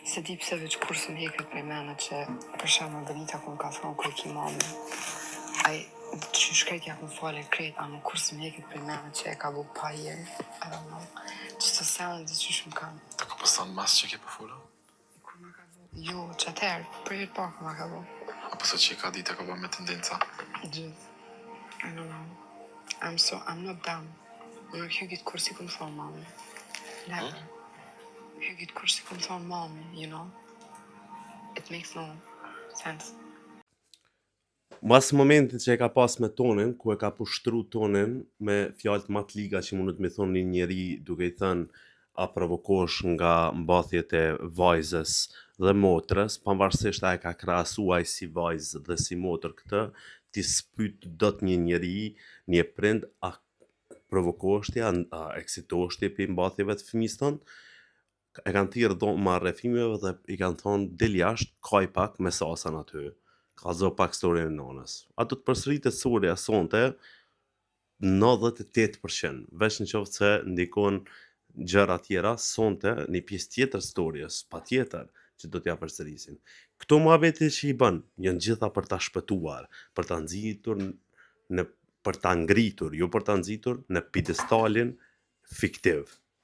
Se di pse veç kur së m'heket prej mene që për shembull Benita kur ka thonë kur ki mami. Ai që shkrejt ja kun fale krejt, ama kur së m'heket prej mene që e ka bu pa jeri. I don't know. Që të sene dhe që shumë kanë. Të ka pësan mas që ke për fola? Kur ma ka bu? Jo, që atëherë, për jetë pak ma ka bu. Apo se që i ka ditë ka ba me tendenca? Gjithë. I don't know. I'm not dumb. Unë hygit kur si kun thonë mami. Never. Hygit kur si kun thonë mami, you know? It makes no sense. Mas momentit që e ka pas me tonin, ku e ka pushtru tonin me fjalët më të liga që mundet me thonë një njeri duke i thënë a provokosh nga mbathjet e vajzës dhe motrës, pavarësisht a e ka krahasuar si vajzë dhe si motër këtë, ti spyt dot një njeri, një prind, a provokosh ti, a eksitosh ti për mbathjeve të fëmijës tonë, e kanë thirrë dhoma rrethimeve dhe i kanë thonë del jashtë, kaj pak me sasën aty. Ka zë pak storën e nonës. A do të përsëritet storja sonte 98%, veç në qoftë se ndikon gjëra tjera sonte një pjesë tjetër storjes, patjetër që do t'ja përsërisin. Këto muhabete që i bën, janë gjitha për ta shpëtuar, për ta nxitur për ta ngritur, jo për ta nxitur në piedestalin fiktiv.